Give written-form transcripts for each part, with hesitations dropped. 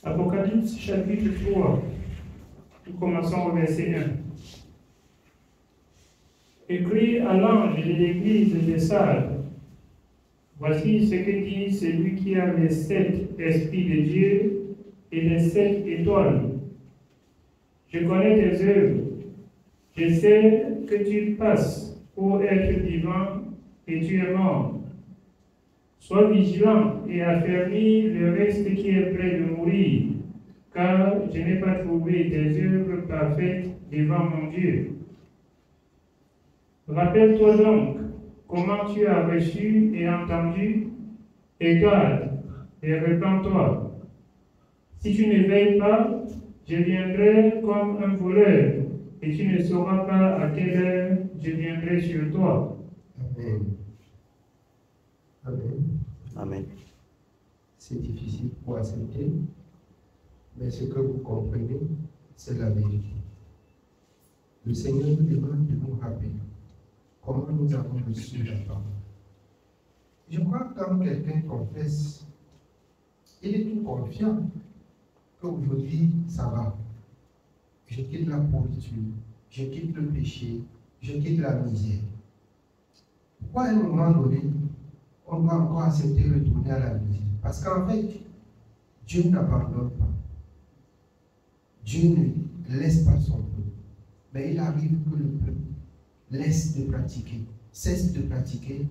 Apocalypse chapitre 3, nous commençons au verset 1. Écrit à l'ange de l'église de Sardes, voici ce que dit celui qui a les 7 esprits de Dieu et les 7 étoiles. Je connais tes œuvres, je sais que tu passes pour être vivant et tu es mort. Sois vigilant et affermis le reste qui est près de mourir, car je n'ai pas trouvé tes œuvres parfaites devant mon Dieu. Rappelle-toi donc comment tu as reçu et entendu, et garde, et repens-toi. Si tu ne veilles pas, je viendrai comme un voleur, et tu ne sauras pas à quelle heure je viendrai sur toi. Amen. Amen. Amen. C'est difficile pour accepter, mais ce que vous comprenez, c'est la vérité. Le Seigneur nous demande de nous rappeler comment nous avons reçu la parole. Je crois que quand quelqu'un confesse, il est tout confiant qu'aujourd'hui, ça va. Je quitte la pourriture, je quitte le péché, je quitte la misère. Pourquoi à un moment donné, on doit encore accepter de retourner à la misère? Parce qu'en fait, Dieu n'abandonne pas. Dieu ne laisse pas son peuple. Mais il arrive que le peuple laisse de pratiquer, cesse de pratiquer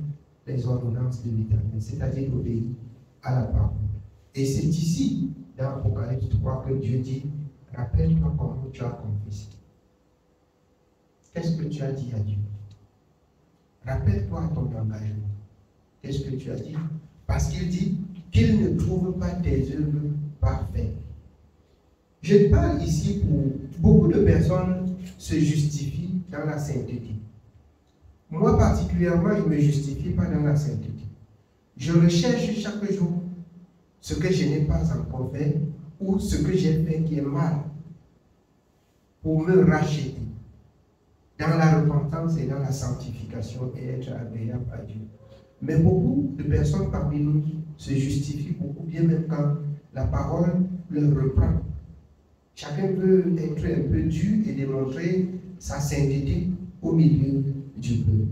les ordonnances de l'Éternel, c'est-à-dire d'obéir à la parole. Et c'est ici, dans Apocalypse 3, que Dieu dit, rappelle-toi comment tu as confessé. Qu'est-ce que tu as dit à Dieu? Rappelle-toi ton engagement. Qu'est-ce que tu as dit? Parce qu'il dit qu'il ne trouve pas tes œuvres parfaites. Je parle ici pour beaucoup de personnes se justifient dans la sainteté. Moi particulièrement, je ne me justifie pas dans la sainteté. Je recherche chaque jour ce que je n'ai pas encore fait ou ce que j'ai fait qui est mal pour me racheter dans la repentance et dans la sanctification et être agréable à Dieu. Mais beaucoup de personnes parmi nous se justifient beaucoup, bien même quand la parole leur reprend. Chacun veut être un peu dur et démontrer sa sainteté au milieu du peuple.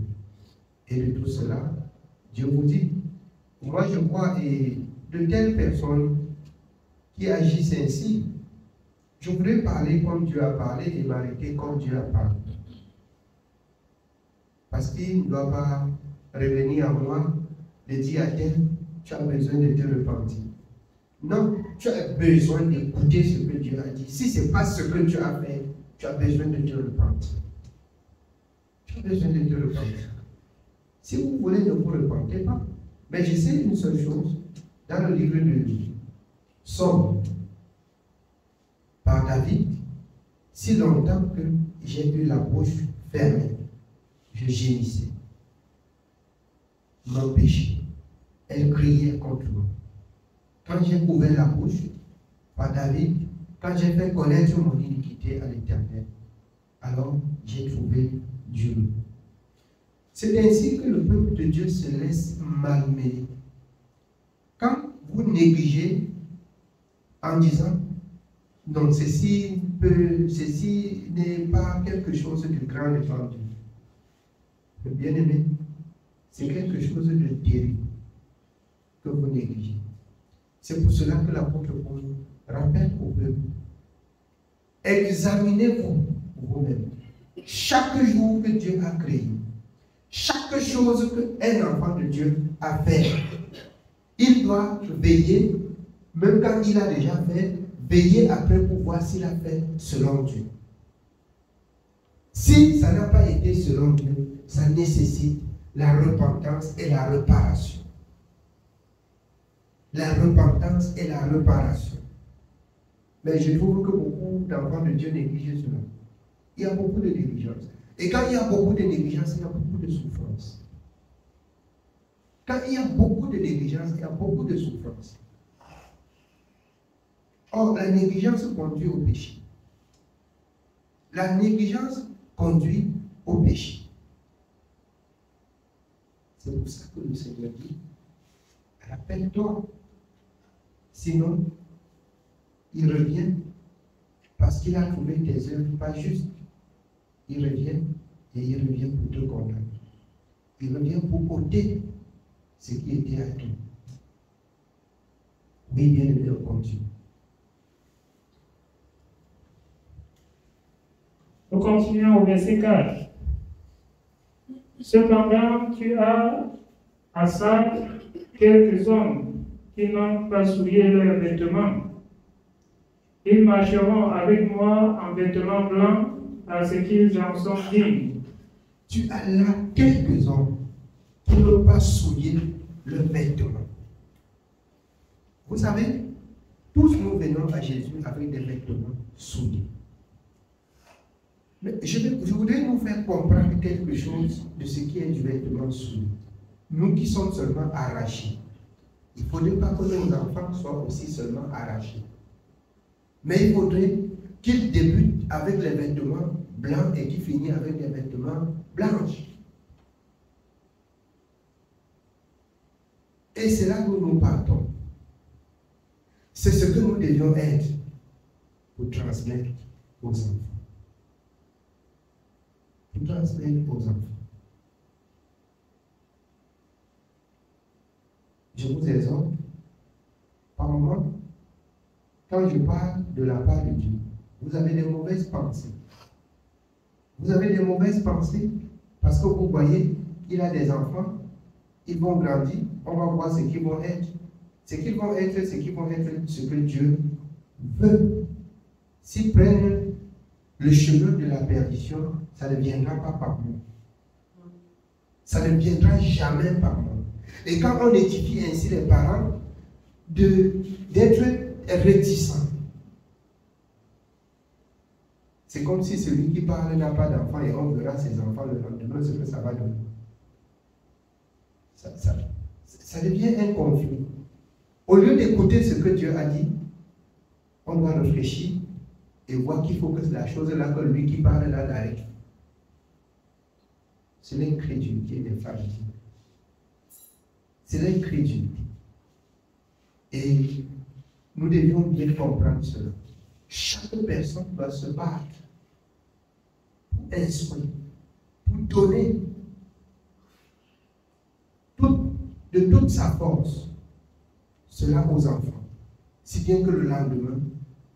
Et de tout cela, Dieu vous dit, moi je crois, et de telles personnes qui agissent ainsi, je voudrais parler comme Dieu a parlé et m'arrêter comme Dieu a parlé. Parce qu'il ne doit pas revenir à moi de dire à tel, tu as besoin de te repentir. Non, tu as besoin d'écouter ce que Dieu a dit. Si ce n'est pas ce que tu as fait, tu as besoin de te repentir. Tu as besoin de te repentir. Si vous voulez, ne vous repentez pas. Mais je sais une seule chose, dans le livre de Somme, par David, si longtemps que j'ai eu la bouche fermée, je gémissais. Mon péché, elle criait contre moi. Quand j'ai ouvert la bouche, par David, quand j'ai fait connaître mon iniquité à l'Éternel, alors j'ai trouvé Dieu. C'est ainsi que le peuple de Dieu se laisse malmener. Quand vous négligez en disant non, ceci n'est pas quelque chose de grand devant Dieu. Le bien-aimé, c'est quelque chose de terrible que vous négligez. C'est pour cela que l'apôtre Paul rappelle au peuple, examinez-vous vous-même. Chaque jour que Dieu a créé, chaque chose qu'un enfant de Dieu a fait, il doit veiller, même quand il a déjà fait, veiller après pour voir s'il a fait selon Dieu. Si ça n'a pas été selon Dieu, ça nécessite la repentance et la réparation. La repentance et la réparation. Mais je trouve que beaucoup d'enfants de Dieu négligent cela. Il y a beaucoup de négligence. Et quand il y a beaucoup de négligence, il y a beaucoup de souffrance. Quand il y a beaucoup de négligence, il y a beaucoup de souffrance. Or, la négligence conduit au péché. La négligence conduit au péché. C'est pour ça que le Seigneur dit, rappelle-toi, sinon, il revient parce qu'il a trouvé tes œuvres pas justes. Il revient et il revient pour te condamner. Il revient pour ôter ce qui était à toi. Oui, bien aimé, on continue. Nous continuons au verset 4. Cependant, tu as à ça quelques hommes qui n'ont pas souillé leurs vêtements. Ils marcheront avec moi en vêtements blancs parce qu'ils en sont dignes. Tu as là quelques hommes qui n'ont pas souillé leurs vêtements. Vous savez, tous nous venons à Jésus avec des vêtements souillés. Mais je voudrais nous faire comprendre quelque chose de ce qui est du vêtement souillé. Nous qui sommes seulement arrachés. Il ne faudrait pas que nos enfants soient aussi seulement arrachés. Mais il faudrait qu'ils débutent avec les vêtements blancs et qu'ils finissent avec les vêtements blancs. Et c'est là que nous partons. C'est ce que nous devions être pour transmettre aux enfants. Pour transmettre aux enfants. Je vous exhorte, par moment, quand je parle de la part de Dieu, vous avez des mauvaises pensées. Vous avez des mauvaises pensées parce que vous voyez, il a des enfants, ils vont grandir, on va voir ce qu'ils vont être. Ce qu'ils vont être, ce que Dieu veut. S'ils prennent le chemin de la perdition, ça ne viendra pas par moi. Ça ne viendra jamais par moi. Et quand on édifie ainsi les parents, d'être réticents, c'est comme si celui qui parle n'a pas d'enfant et on verra ses enfants le lendemain, ce que ça va donner. Ça devient un conflit. Au lieu d'écouter ce que Dieu a dit, on doit réfléchir et voir qu'il faut que la chose-là, que lui qui parle là, l'arrête. C'est l'incrédulité des femmes. C'est l'incrédulité. Et nous devions bien comprendre cela. Chaque personne doit se battre pour instruire, pour donner de toute sa force cela aux enfants. Si bien que le lendemain,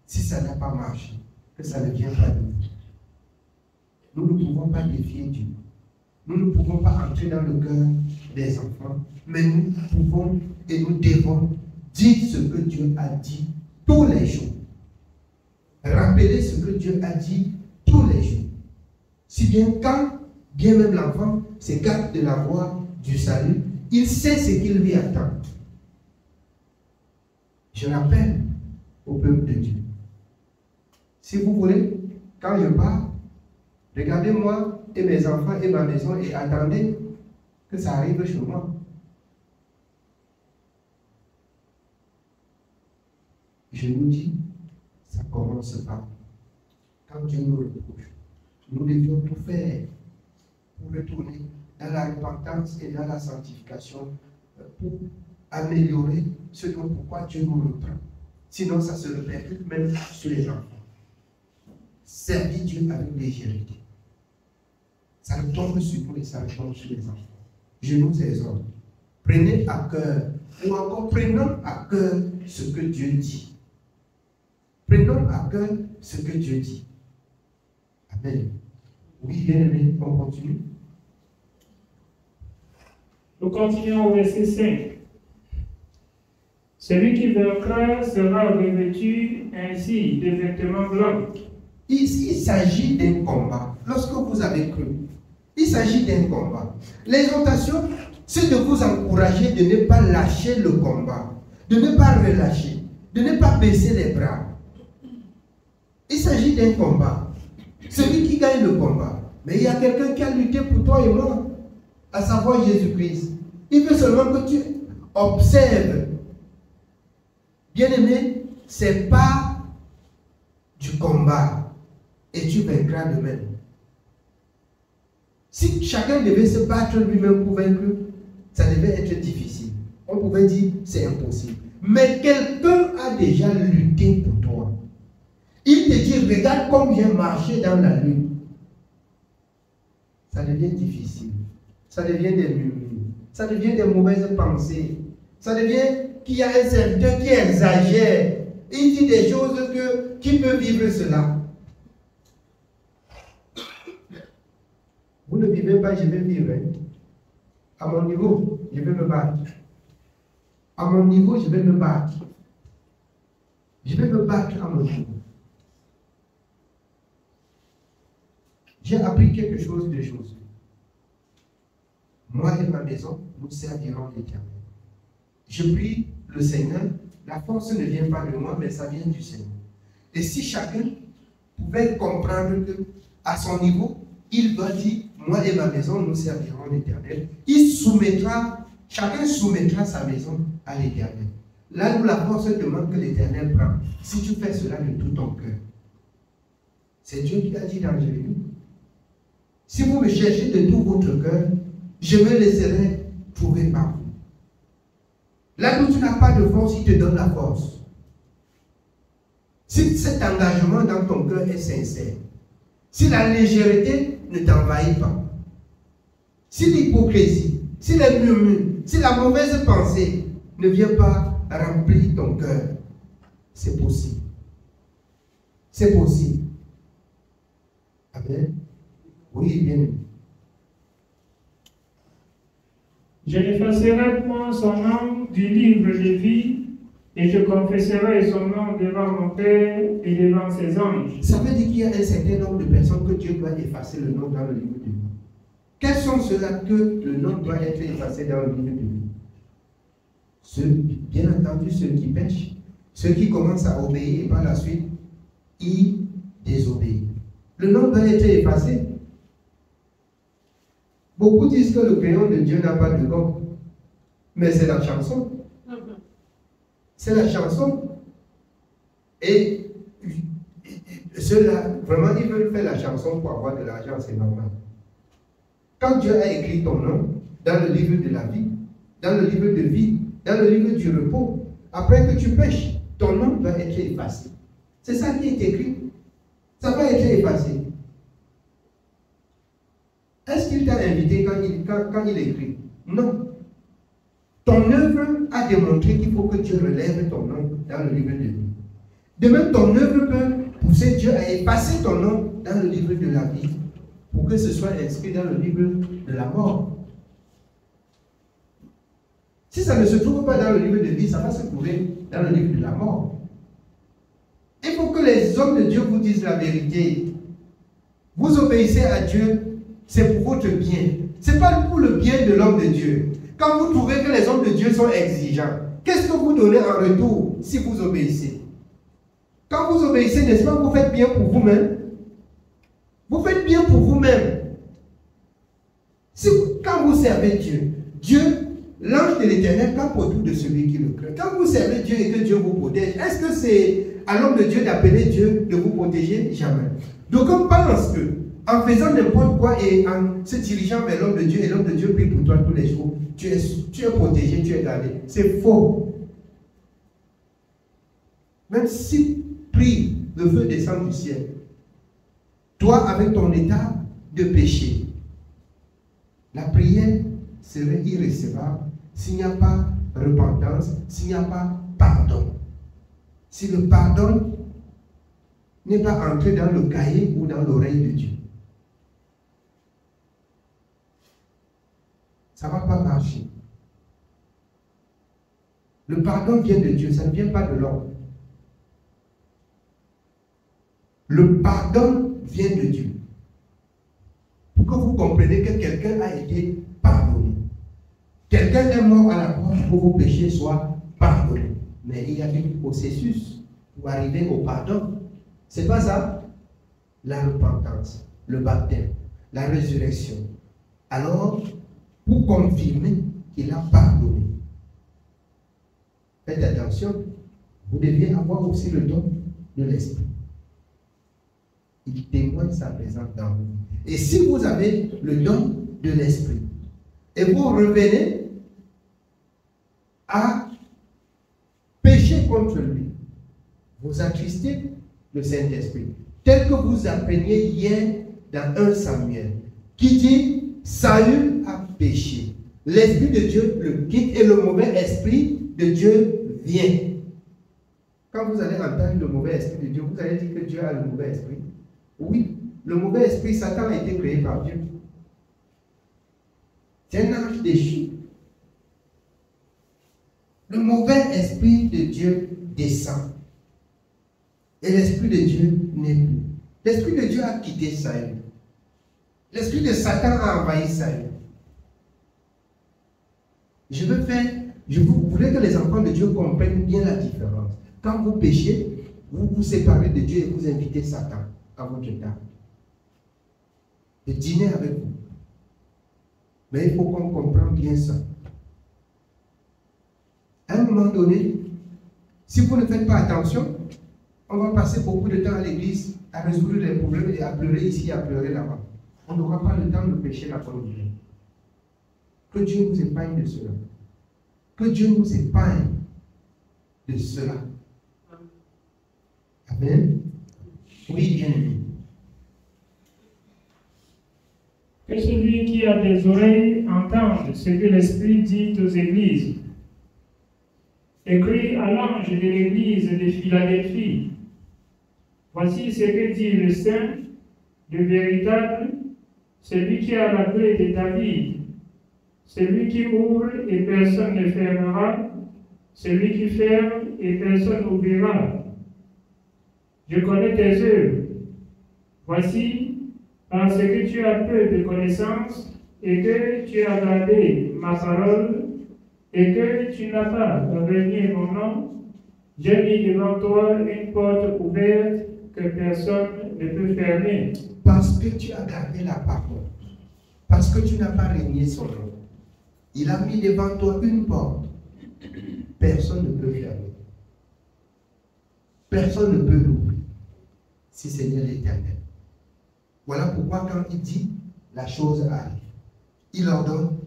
si ça n'a pas marché, que ça ne vient pas de vous. Nous ne pouvons pas défier Dieu. Nous ne pouvons pas entrer dans le cœur des enfants, mais nous pouvons et nous devons dire ce que Dieu a dit tous les jours. Rappeler ce que Dieu a dit tous les jours. Si bien quand, bien même l'enfant s'écarte de la voie du salut, il sait ce qu'il lui attend. Je rappelle au peuple de Dieu. Si vous voulez, quand je pars, regardez-moi et mes enfants et ma maison et attendez que ça arrive chez moi. Je nous dis, ça commence par quand Dieu nous reproche. Nous devions tout faire pour retourner dans la repentance et dans la sanctification pour améliorer ce dont pourquoi Dieu nous reprend. Sinon, ça se répercute même sur les enfants. Servir Dieu avec légèreté. Ça retombe sur nous et ça retombe sur les enfants. Je nous exhorte. Prenez à cœur, ou encore prenons à cœur ce que Dieu dit. Prenons à cœur ce que Dieu dit. Amen. Oui, bien aimé, on continue. Nous continuons au verset 5. Celui qui vaincra sera revêtu ainsi de vêtements blancs. Ici, il s'agit d'un combat. Lorsque vous avez cru, il s'agit d'un combat. L'exhortation, c'est de vous encourager de ne pas lâcher le combat, de ne pas relâcher, de ne pas baisser les bras. Il s'agit d'un combat. Celui qui gagne le combat. Mais il y a quelqu'un qui a lutté pour toi et moi, à savoir Jésus-Christ. Il veut seulement que tu observes. Bien-aimé, ce n'est pas du combat et tu vaincras de même. Si chacun devait se battre lui-même pour vaincre, ça devait être difficile. On pouvait dire c'est impossible. Mais quelqu'un a déjà lutté pour toi. Il te dit, regarde comme j'ai marché dans la lutte. Ça devient difficile. Ça devient des murmures. Ça devient des mauvaises pensées. Ça devient qu'il y a un serviteur qui exagère. Il dit des choses que qui peut vivre cela. Vous ne vivez pas, je vais vivre. À mon niveau, je vais me battre. À mon niveau, je vais me battre. Je vais me battre à mon niveau. J'ai appris quelque chose de Josué. Moi et ma maison, nous servirons l'Éternel. Je prie le Seigneur, la force ne vient pas de moi, mais ça vient du Seigneur. Et si chacun pouvait comprendre qu'à son niveau, il doit dire, moi et ma maison, nous servirons l'Éternel. Chacun soumettra sa maison à l'Éternel. Là où la force demande que l'Éternel prend, si tu fais cela de tout ton cœur, c'est Dieu qui a dit dans Jérémie, si vous me cherchez de tout votre cœur, je me laisserai trouver par vous. Là où tu n'as pas de force, il te donne la force. Si cet engagement dans ton cœur est sincère, si la légèreté ne t'envahit pas, si l'hypocrisie, si les murmures, si la mauvaise pensée ne vient pas remplir ton cœur, c'est possible. C'est possible. Amen. Oui, bien aimé. Je n'effacerai point son nom du livre de vie, et je confesserai son nom devant mon Père et devant ses anges. Ça veut dire qu'il y a un certain nombre de personnes que Dieu doit effacer le nom dans le livre de vie. Quels sont ceux-là que le nom doit être effacé dans le livre de vie? Bien entendu, ceux qui pêchent, ceux qui commencent à obéir et par la suite, ils désobéissent. Le nom doit être effacé. Beaucoup disent que le crayon de Dieu n'a pas de gomme, mais c'est la chanson. C'est la chanson. Et ceux-là, vraiment, ils veulent faire la chanson pour avoir de l'argent, c'est normal. Quand Dieu a écrit ton nom dans le livre de la vie, dans le livre de vie, dans le livre du repos, après que tu pêches, ton nom doit être effacé. C'est ça qui est écrit. Ça va être effacé. Est-ce qu'il t'a invité quand il écrit? Non. Ton œuvre a démontré qu'il faut que Dieu relève ton nom dans le livre de vie. De même, ton œuvre peut pousser Dieu à effacer ton nom dans le livre de la vie pour que ce soit inscrit dans le livre de la mort. Si ça ne se trouve pas dans le livre de vie, ça va se trouver dans le livre de la mort. Il faut que les hommes de Dieu vous disent la vérité. Vous obéissez à Dieu, c'est pour votre bien. Ce n'est pas pour le bien de l'homme de Dieu. Quand vous trouvez que les hommes de Dieu sont exigeants, qu'est-ce que vous donnez en retour si vous obéissez? Quand vous obéissez, n'est-ce pas, vous faites bien pour vous-même? Vous faites bien pour vous-même. Quand vous servez Dieu, l'ange de l'Éternel campe autour de celui qui le craint. Quand vous servez Dieu et que Dieu vous protège, est-ce que c'est à l'homme de Dieu d'appeler Dieu de vous protéger? Jamais. Donc on pense que en faisant n'importe quoi et en se dirigeant vers l'homme de Dieu, et l'homme de Dieu prie pour toi tous les jours, tu es protégé, tu es gardé. C'est faux. Même si prie, le feu descend du ciel. Toi, avec ton état de péché, la prière serait irrécevable s'il n'y a pas repentance, s'il n'y a pas pardon. Si le pardon n'est pas entré dans le cahier ou dans l'oreille de Dieu, ça ne va pas marcher. Le pardon vient de Dieu, ça ne vient pas de l'homme. Le pardon vient de Dieu. Pour que vous compreniez que quelqu'un a été pardonné. Quelqu'un est mort à la croix pour que vos péchés soient pardonnés. Mais il y a un processus pour arriver au pardon. C'est pas ça? La repentance, le baptême, la résurrection. Alors, pour confirmer qu'il a pardonné, faites attention, vous deviez avoir aussi le don de l'Esprit. Il témoigne sa présence dans vous. Et si vous avez le don de l'Esprit, et vous revenez à contre lui, vous attristez le Saint-Esprit. Tel que vous appreniez hier dans 1 Samuel, qui dit Saül a péché. L'Esprit de Dieu le quitte et le mauvais esprit de Dieu vient. Quand vous allez entendre le mauvais esprit de Dieu, vous allez dire que Dieu a le mauvais esprit. Oui, le mauvais esprit, Satan a été créé par Dieu. C'est un ange déchu. Le mauvais esprit de Dieu descend. Et l'esprit de Dieu n'est plus. L'esprit de Dieu a quitté Saül. L'esprit de Satan a envahi Saül. Vous voulez que les enfants de Dieu comprennent bien la différence. Quand vous péchez, vous vous séparez de Dieu et vous invitez Satan à votre table. De dîner avec vous. Mais il faut qu'on comprenne bien ça. À un moment donné, si vous ne faites pas attention, on va passer beaucoup de temps à l'église à résoudre les problèmes et à pleurer ici, à pleurer là-bas. On n'aura pas le temps de pécher la bonne Dieu. Que Dieu nous épargne de cela. Que Dieu nous épargne de cela. Amen. Oui, bien-aimé. Que celui qui a des oreilles entende ce que l'Esprit dit aux églises. Écrit à l'ange de l'église de Philadelphie. Voici ce que dit le Saint, le véritable, celui qui a la clé de David, celui qui ouvre et personne ne fermera, celui qui ferme et personne n'ouvrira. Je connais tes œuvres. Voici, parce que tu as peu de connaissances et que tu as gardé ma parole et que tu n'as pas renié mon nom, j'ai mis devant toi une porte ouverte que personne ne peut fermer. Parce que tu as gardé la parole, parce que tu n'as pas renié son nom, il a mis devant toi une porte. Personne ne peut fermer. Personne ne peut l'ouvrir. Si Seigneur l'Éternel. Voilà pourquoi quand il dit, la chose arrive. Il ordonne,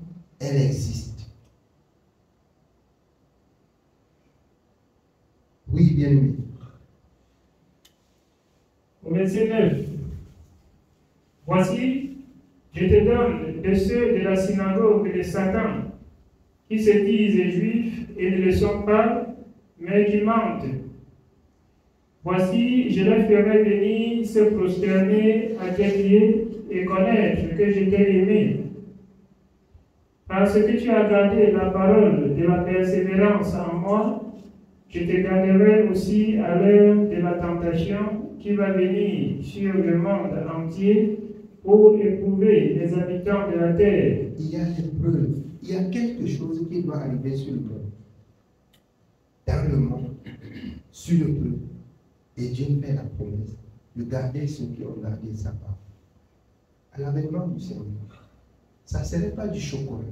elle existe. Oui, bien-aimé. Au verset 9. Voici, je te donne de ceux de la synagogue de Satan, qui se disent juifs et ne le sont pas, mais qui mentent. Voici, je les ferai venir se prosterner à tes pieds et connaître que je t'ai aimé. Parce que tu as gardé la parole de la persévérance en moi, je te garderai aussi à l'heure de la tentation qui va venir sur le monde entier pour éprouver les habitants de la terre. Il y a l'épreuve, il y a quelque chose qui doit arriver sur le monde, dans le monde, sur le peuple. Et Dieu fait la promesse de garder ceux qui ont gardé sa parole. À l'avènement du Seigneur, ça ne serait pas du chocolat.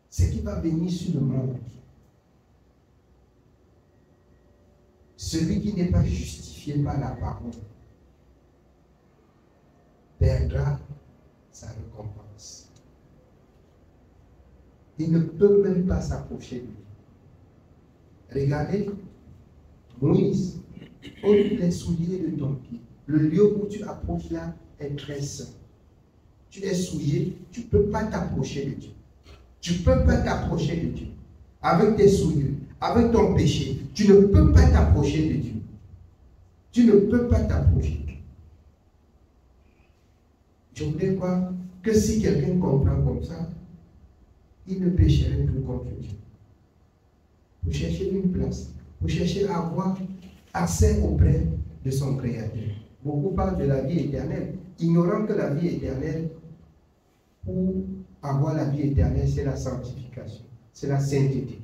Ce qui va venir sur le monde, celui qui n'est pas justifié par la parole, perdra sa récompense. Il ne peut même pas s'approcher de lui. Regardez, Moïse, ôte les souliers de ton pied. Le lieu où tu approches là est très saint. Tu es souillé, tu ne peux pas t'approcher de Dieu. Tu ne peux pas t'approcher de Dieu. Avec tes souillures, avec ton péché, tu ne peux pas t'approcher de Dieu. Tu ne peux pas t'approcher. Je voudrais croire que si quelqu'un comprend comme ça, il ne pécherait plus contre Dieu. Vous cherchez une place. Vous cherchez à avoir accès auprès de son Créateur. Beaucoup parlent de la vie éternelle, ignorant que la vie éternelle, pour avoir la vie éternelle, c'est la sanctification, c'est la sainteté.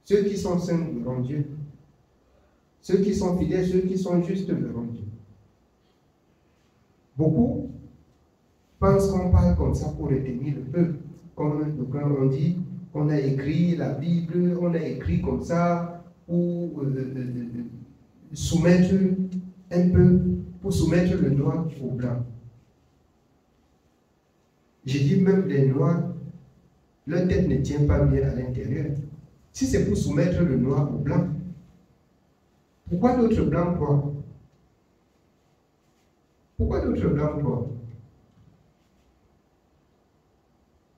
Ceux qui sont saints verront Dieu. Ceux qui sont fidèles, ceux qui sont justes verront Dieu. Beaucoup pensent qu'on parle comme ça pour retenir le peuple. Comme on dit, on a écrit la Bible, on a écrit comme ça, pour soumettre un peu, pour soumettre le noir au blanc. J'ai dit même les noirs, leur tête ne tient pas bien à l'intérieur. Si c'est pour soumettre le noir au blanc, pourquoi d'autres blancs croient? Pourquoi d'autres blancs croient?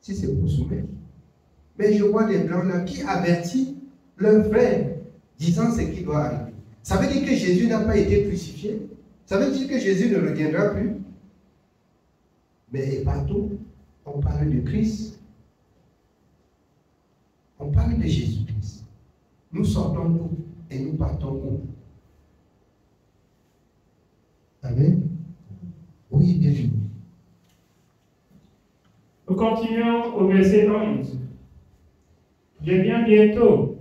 Si c'est pour soumettre. Mais je vois des blancs là qui avertissent leur frère, disant ce qui doit arriver. Ça veut dire que Jésus n'a pas été crucifié. Ça veut dire que Jésus ne reviendra plus. Mais partout, on parle de Christ. On parle de Jésus-Christ. Nous sortons d'où et nous partons où? Amen. Oui, bien sûr. Nous continuons au verset 11. Je viens bientôt.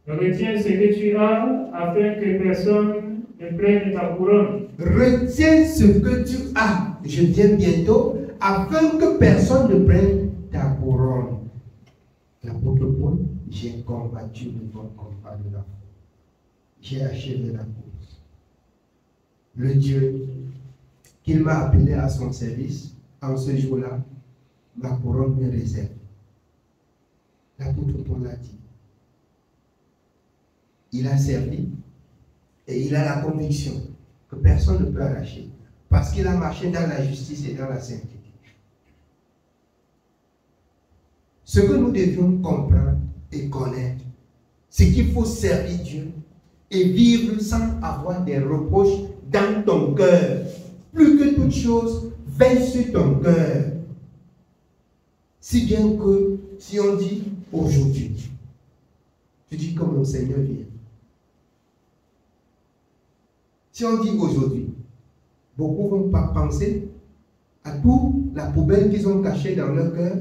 Retiens ce que tu as afin que personne ne prenne ta couronne. Retiens ce que tu as. Je viens bientôt afin que personne ne prenne ta couronne. L'apôtre Paul, j'ai combattu le bon combat de la foi. J'ai achevé la course. Le Dieu qu'il m'a appelé à son service, en ce jour-là, ma couronne me réserve. L'apôtre Paul l'a dit. Il a servi et il a la conviction que personne ne peut arracher parce qu'il a marché dans la justice et dans la sainteté. Ce que nous devions comprendre et connaître, c'est qu'il faut servir Dieu et vivre sans avoir des reproches dans ton cœur. Plus que toute chose, veille sur ton cœur. Si bien que, si on dit aujourd'hui, tu dis que mon Seigneur vient. Si on dit aujourd'hui, beaucoup vont pas penser à toute la poubelle qu'ils ont cachée dans leur cœur,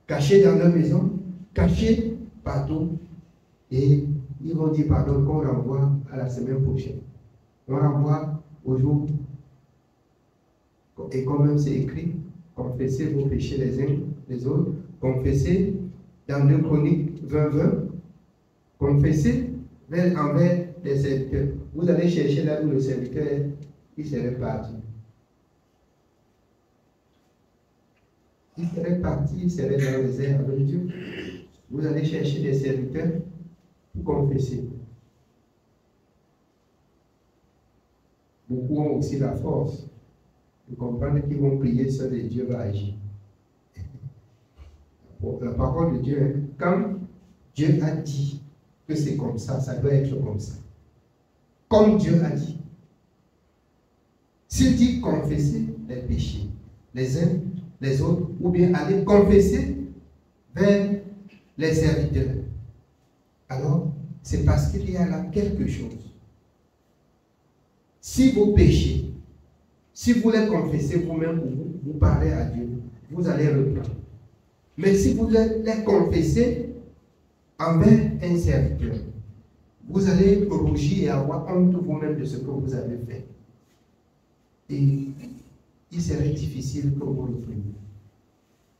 cachée dans leur maison, cachée partout. Et ils vont dire pardon qu'on renvoie à la semaine prochaine. On renvoie au jour. Et quand même c'est écrit, confessez vos péchés les uns les autres, confessez dans 2 Chroniques 20, confessez envers les serviteurs. Vous allez chercher là où le serviteur il serait parti. Il serait parti, il serait dans les airs avec Dieu. Vous allez chercher des serviteurs pour confesser. Beaucoup ont aussi la force de comprendre qu'ils vont prier seul et Dieu va agir. La parole de Dieu, quand Dieu a dit que c'est comme ça doit être comme ça. Comme Dieu a dit. S'il dit confesser les péchés, les uns, les autres, ou bien aller confesser vers les serviteurs, alors c'est parce qu'il y a là quelque chose. Si vos péchés, si vous les confessez vous-même ou vous parlez à Dieu, vous allez reprendre. Mais si vous les confessez envers un serviteur, vous allez rougir et avoir honte vous-même de ce que vous avez fait. Et il serait difficile que vous le preniez.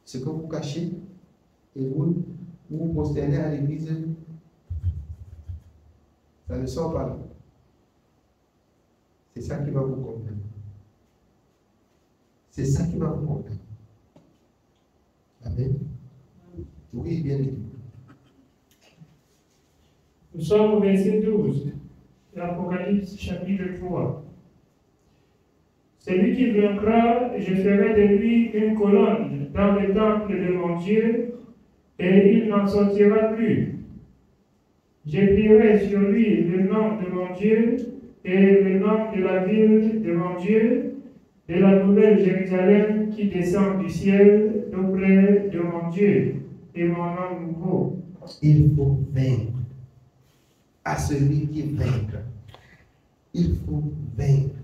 Ce que vous cachez et vous vous prosternez à l'église, ça ne sort pas là. C'est ça qui va vous convaincre. C'est ça qui va vous convaincre. Amen. Oui, bien évidemment. Nous sommes au verset 12, l'Apocalypse chapitre 3. Celui qui vaincra, je ferai de lui une colonne dans le temple de mon Dieu, et il n'en sortira plus. J'écrirai sur lui le nom de mon Dieu et le nom de la ville de mon Dieu, de la nouvelle Jérusalem qui descend du ciel auprès de mon Dieu, et mon nom nouveau. Il faut vaincre. À celui qui vaincra, il faut vaincre.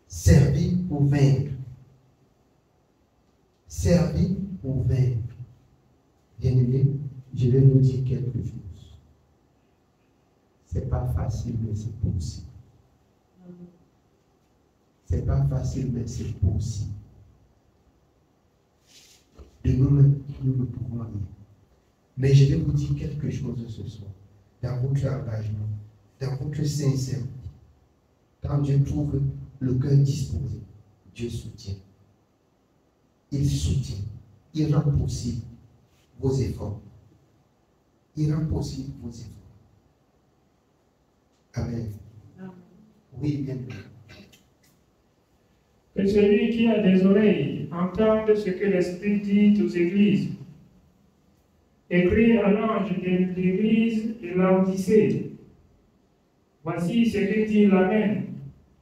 Servir pour vaincre. Servir pour vaincre. Bien-aimé, je vais vous dire quelque chose. Ce n'est pas facile, mais c'est possible. Ce n'est pas facile, mais c'est possible. De nous-mêmes, nous ne pouvons rien. Mais je vais vous dire quelque chose ce soir. Dans votre engagement, dans votre sincérité, quand Dieu trouve le cœur disposé, Dieu soutient. Il soutient. Il rend possible vos efforts. il rend possible vos efforts. Amen. Oui, bien. Que celui qui a des oreilles entende ce que l'Esprit dit aux églises. Écrit à l'ange de l'église de Laodicée. Voici ce que dit l'Amen,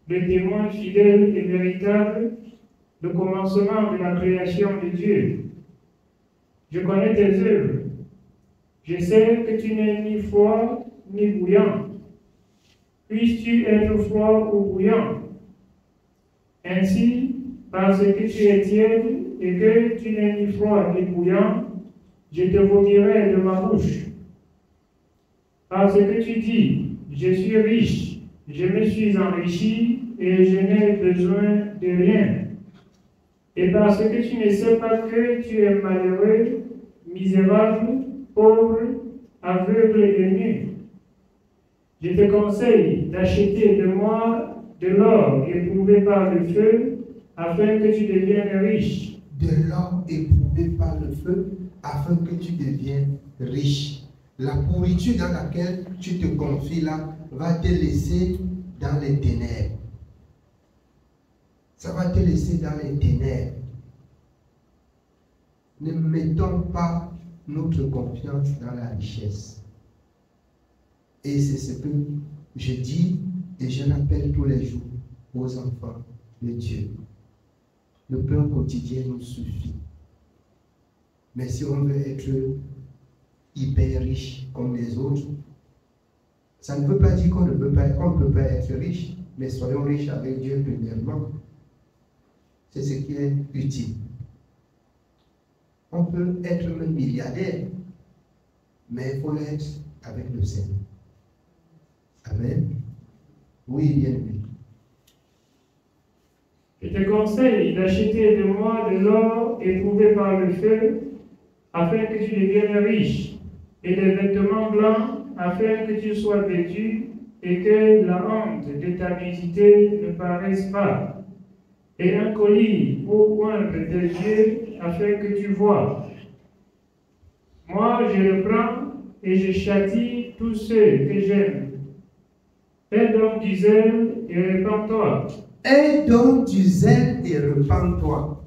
le témoin fidèle et véritable, le commencement de la création de Dieu. Je connais tes œuvres. Je sais que tu n'es ni froid ni bouillant. Puisses-tu être froid ou bouillant? Ainsi, parce que tu es tiède et que tu n'es ni froid ni bouillant, je te vomirai de ma bouche. Parce que tu dis, je suis riche, je me suis enrichi et je n'ai besoin de rien. Et parce que tu ne sais pas que tu es malheureux, misérable, pauvre, aveugle et nu. Je te conseille d'acheter de moi de l'or éprouvé par le feu, afin que tu deviennes riche. De l'or éprouvé par le feu, afin que tu deviennes riche. La pourriture dans laquelle tu te confies là va te laisser dans les ténèbres. Ça va te laisser dans les ténèbres. Ne mettons pas notre confiance dans la richesse. Et c'est ce que je dis et je l'appelle tous les jours aux enfants de Dieu. Le pain quotidien nous suffit. Mais si on veut être hyper riche comme les autres, ça ne veut pas dire qu'on ne peut pas être riche, mais soyons riches avec Dieu premièrement. C'est ce qui est utile. On peut être même milliardaire, mais il faut l'être avec le Seigneur. Amen. Oui, bien aimé. Je te conseille d'acheter de moi de l'or éprouvé par le feu, afin que tu deviennes riche, et des vêtements blancs, afin que tu sois vêtu, et que la honte de ta nudité ne paraisse pas, et un collier pour oindre tes yeux, afin que tu vois. Moi, je le prends et je châtie tous ceux que j'aime. Aie donc du zèle et repens-toi. Aie donc du zèle et repens-toi.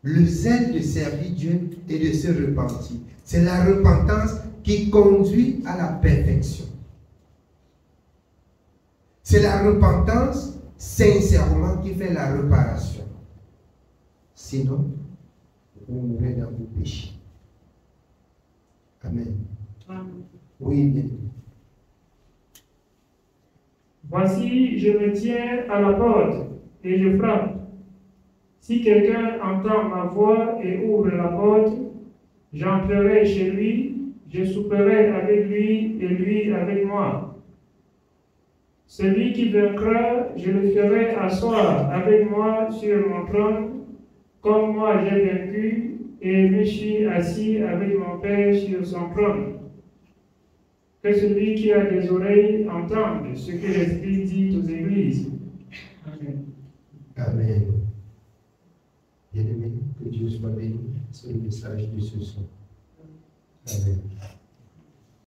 Le zèle de servir Dieu et de se repentir. C'est la repentance qui conduit à la perfection. C'est la repentance sincèrement qui fait la réparation. Sinon, vous mourrez dans vos péchés. Amen. Oui, bien. Voici, je me tiens à la porte et je frappe. Si quelqu'un entend ma voix et ouvre la porte, j'entrerai chez lui, je souperai avec lui et lui avec moi. Celui qui vaincra, je le ferai asseoir avec moi sur mon trône, comme moi j'ai vaincu et me suis assis avec mon Père sur son trône. Que celui qui a des oreilles entende ce que l'Esprit dit aux églises. Amen. Amen. Bien-aimé, que Dieu soit béni sur le message de ce soir. Amen.